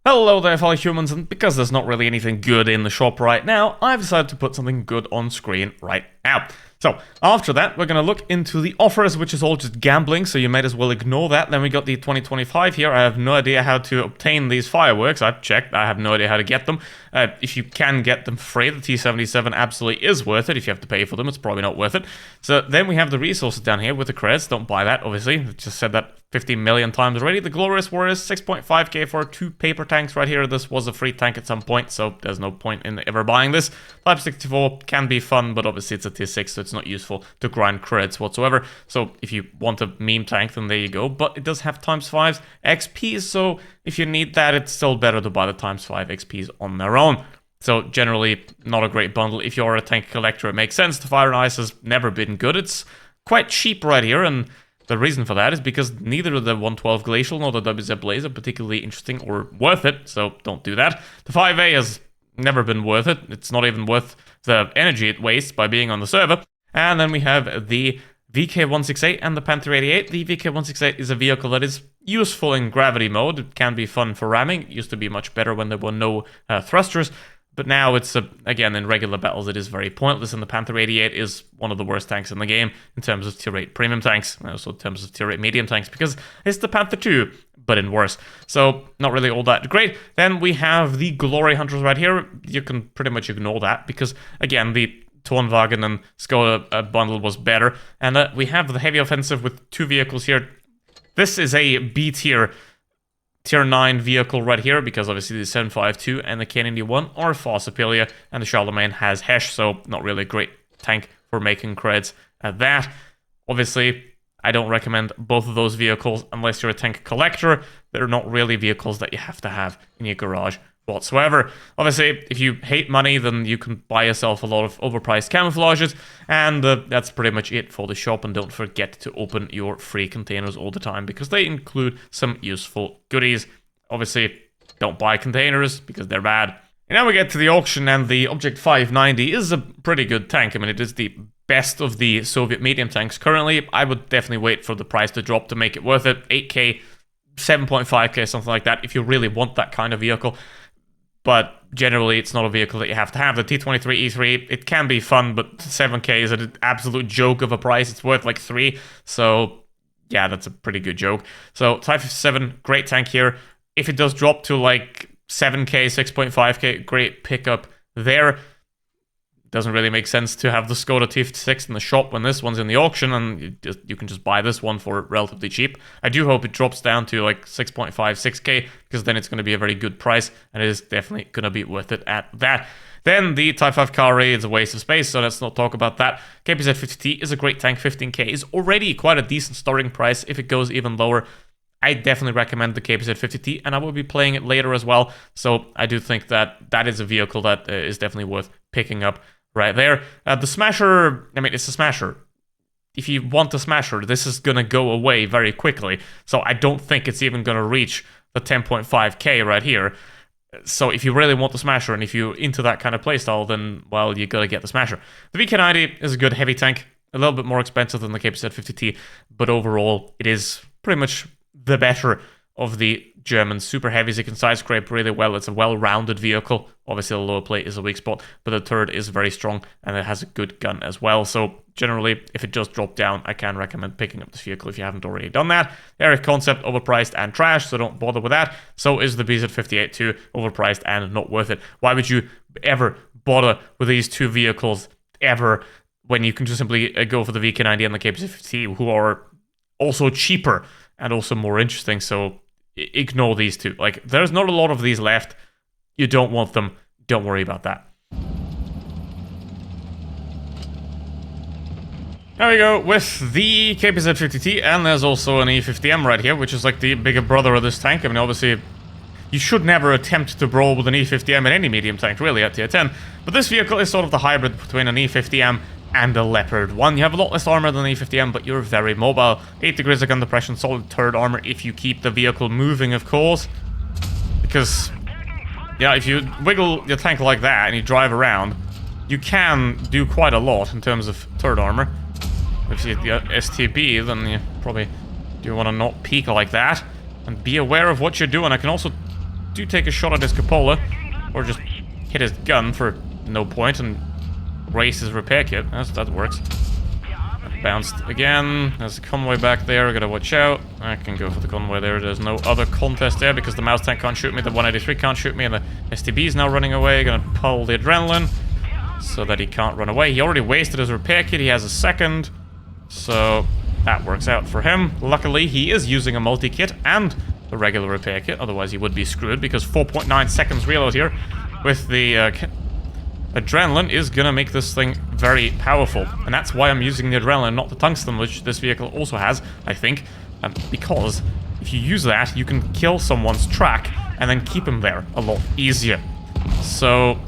Hello there fellow humans, and because there's not really anything good in the shop right now, I've decided to put something good on screen right now. So, after that, we're going to look into the offers, which is all just gambling, so you might as well ignore that. Then we got the 2025 here. I have no idea how to obtain these fireworks. I've checked. I have no idea how to get them. If you can get them free, the T77 absolutely is worth it. If you have to pay for them, it's probably not worth it. So then we have the resources down here with the creds. Don't buy that, obviously. I just said that 50 million times already. The Glorious Warriors, 6.5k for 2 paper tanks right here. This was a free tank at some point, so there's no point in ever buying this. Type 64 can be fun, but obviously it's a tier 6, so it's not useful to grind creds whatsoever. So if you want a meme tank, then there you go. But it does have times 5 XPs, so if you need that, it's still better to buy the times 5 XPs on their own. So generally, not a great bundle. If you're a tank collector, it makes sense. The Fire and Ice has never been good. It's quite cheap right here, and the reason for that is because neither the 112 Glacial nor the WZ Blaze are particularly interesting or worth it, so don't do that. The 5A has never been worth it. It's not even worth the energy it wastes by being on the server. And then we have the VK168 and the Panther 88. The VK168 is a vehicle that is useful in gravity mode. It can be fun for ramming. It used to be much better when there were no thrusters. But now it's, again, in regular battles, it is very pointless, and the Panther 88 is one of the worst tanks in the game in terms of tier 8 premium tanks, and also in terms of tier 8 medium tanks, because it's the Panther 2, but in worse. So, not really all that great. Then we have the Glory Hunters right here. You can pretty much ignore that, because, again, the Tornwagen and Skoda bundle was better. And we have the Heavy Offensive with 2 vehicles here. This is a B tier Tier 9 vehicle right here, because obviously the 752 and the K91 are far superior, and the Charlemagne has Hesh, so not really a great tank for making creds at that. Obviously, I don't recommend both of those vehicles unless you're a tank collector. They're not really vehicles that you have to have in your garage whatsoever. Obviously, if you hate money, then you can buy yourself a lot of overpriced camouflages, and that's pretty much it for the shop. And don't forget to open your free containers all the time, because they include some useful goodies. Obviously, don't buy containers because they're bad. And now we get to the auction, and the Object 590 is a pretty good tank. I mean, it is the best of the Soviet medium tanks currently. I would definitely wait for the price to drop to make it worth it. 8k, 7.5k, something like that, if you really want that kind of vehicle. But generally, it's not a vehicle that you have to have. The T23E3, it can be fun, but 7k is an absolute joke of a price. It's worth like 3, so yeah, that's a pretty good joke. So Type 57, great tank here. If it does drop to like 7k, 6.5k, great pickup there. Doesn't really make sense to have the Skoda T56 in the shop when this one's in the auction, and you can just buy this one for relatively cheap. I do hope it drops down to like 6.5, 6k, because then it's going to be a very good price, and it is definitely going to be worth it at that. Then the Type 5 Carry is a waste of space, so let's not talk about that. KPZ 50T is a great tank. 15k is already quite a decent starting price. If it goes even lower, I definitely recommend the KPZ 50T, and I will be playing it later as well. So I do think that that is a vehicle that is definitely worth picking up right there. The Smasher, I mean, it's a Smasher. If you want a Smasher, this is going to go away very quickly. So I don't think it's even going to reach the 10.5k right here. So if you really want the Smasher, and if you're into that kind of playstyle, then, well, you got to get the Smasher. The VK90 is a good heavy tank, a little bit more expensive than the KPZ 50T, but overall, it is pretty much the better of the German super heavies. It can side scrape really well. It's a well-rounded vehicle. Obviously, the lower plate is a weak spot, but the turret is very strong, and it has a good gun as well. So generally, if it does drop down, I can recommend picking up this vehicle if you haven't already done that. Eric Concept, overpriced and trash, so don't bother with that. So is the BZ58 too, overpriced and not worth it. Why would you ever bother with these two vehicles ever, when you can just simply go for the VK90 and the KPZ50, who are also cheaper and also more interesting? So ignore these two. Like, there's not a lot of these left. You don't want them. Don't worry about that. There we go with the KPZ50T, and there's also an E50M right here, which is like the bigger brother of this tank. I mean, obviously, you should never attempt to brawl with an E50M in any medium tank, really, at tier 10. But this vehicle is sort of the hybrid between an E50M and a Leopard 1. You have a lot less armor than the E50M, but you're very mobile. 8 degrees of gun depression, solid turret armor if you keep the vehicle moving, of course. Because, yeah, if you wiggle your tank like that and you drive around, you can do quite a lot in terms of turret armor. If you get the STB, then you probably do want to not peek like that. And be aware of what you're doing. I can also do take a shot at his cupola, or just hit his gun for no point and raise his repair kit. That works. Bounced again. There's a convoy back there. I gotta watch out. I can go for the convoy there. There's no other contest there because the mouse tank can't shoot me, the 183 can't shoot me, and the STB is now running away. Gonna pull the adrenaline so that he can't run away. He already wasted his repair kit. He has a second. So that works out for him. Luckily, he is using a multi-kit and the regular repair kit. Otherwise, he would be screwed because 4.9 seconds reload here with the adrenaline is gonna make this thing very powerful. And that's why I'm using the adrenaline, not the tungsten, which this vehicle also has, I think. Because if you use that, you can kill someone's track and then keep him there a lot easier. So,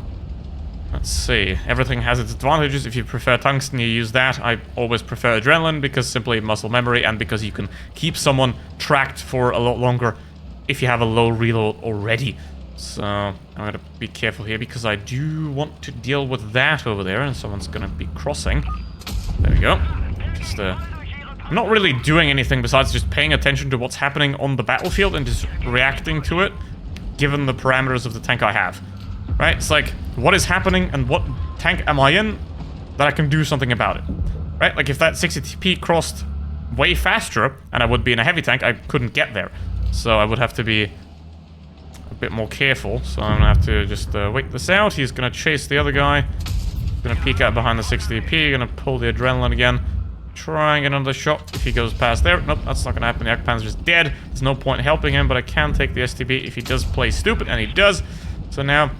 let's see. Everything has its advantages. If you prefer tungsten, you use that. I always prefer adrenaline because simply muscle memory and because you can keep someone tracked for a lot longer if you have a low reload already. So, I'm going to be careful here because I do want to deal with that over there, and someone's going to be crossing. There we go. Just, I'm not really doing anything besides just paying attention to what's happening on the battlefield and just reacting to it, given the parameters of the tank I have. Right? It's like, what is happening and what tank am I in that I can do something about it? Right? Like, if that 60TP crossed way faster and I would be in a heavy tank, I couldn't get there. So I would have to be a bit more careful. So I'm gonna have to just wait this out. He's gonna chase the other guy. Gonna peek out behind the 60TP. Gonna pull the adrenaline again. Try and get another shot if he goes past there. Nope, that's not gonna happen. The Jagdpanzer's just dead. There's no point helping him, but I can take the STB if he does play stupid, and he does. So now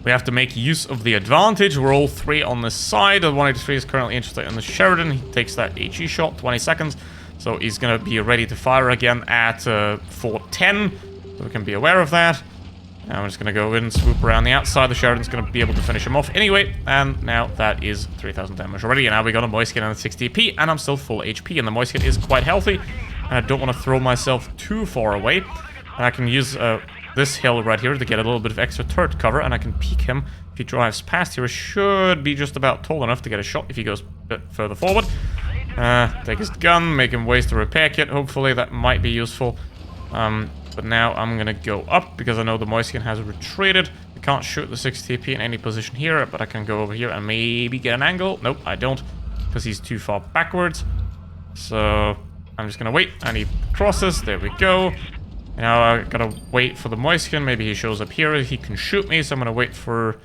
we have to make use of the advantage. We're all three on this side. The 183 is currently interested in the Sheridan. He takes that HE shot, 20 seconds. So he's going to be ready to fire again at 410. So we can be aware of that. Now I'm just going to go in and swoop around the outside. The Sheridan's going to be able to finish him off anyway. And now that is 3,000 damage already. And now we got a Moiskin and a 60p. And I'm still full HP. And the Moiskin is quite healthy. And I don't want to throw myself too far away. And I can use this hill right here to get a little bit of extra turret cover, and I can peek him. If he drives past here, he should be just about tall enough to get a shot if he goes a bit further forward. Take his gun, make him waste the repair kit. Hopefully that might be useful. But now I'm gonna go up because I know the Moiskin has retreated. I can't shoot the 60TP in any position here, but I can go over here and maybe get an angle. Nope, I don't, because he's too far backwards. So I'm just gonna wait, and he crosses. There we go. Now I gotta wait for the Moiskin. Maybe he shows up here. He can shoot me, so I'm gonna wait for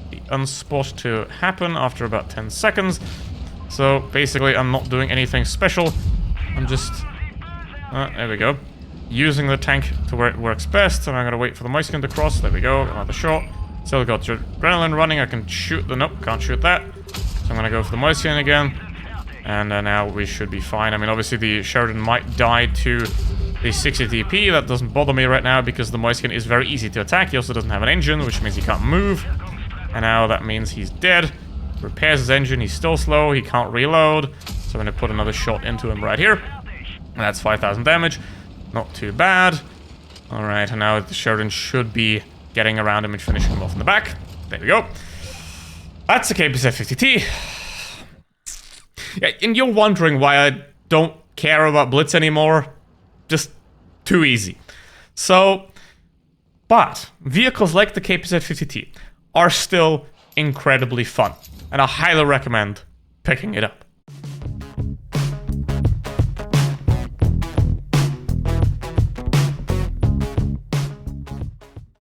the unspot to happen after about 10 seconds. So basically, I'm not doing anything special. I'm just... there we go. Using the tank to where it works best, and I'm gonna wait for the Moiskin to cross. There we go. Another shot. Still got your adrenaline running. I can shoot the... Nope, can't shoot that. So I'm gonna go for the Moiskin again. And now we should be fine. I mean, obviously the Sheridan might die to the 60TP. That doesn't bother me right now because the Moiskin is very easy to attack. He also doesn't have an engine, which means he can't move. And now that means he's dead. Repairs his engine. He's still slow. He can't reload. So I'm going to put another shot into him right here. And that's 5,000 damage. Not too bad. Alright, and now the Sheridan should be getting around him and finishing him off in the back. There we go. That's a KPZ-50T. Yeah, and you're wondering why I don't care about Blitz anymore. Just too easy. So, but vehicles like the KPZ-50T are still incredibly fun, and I highly recommend picking it up.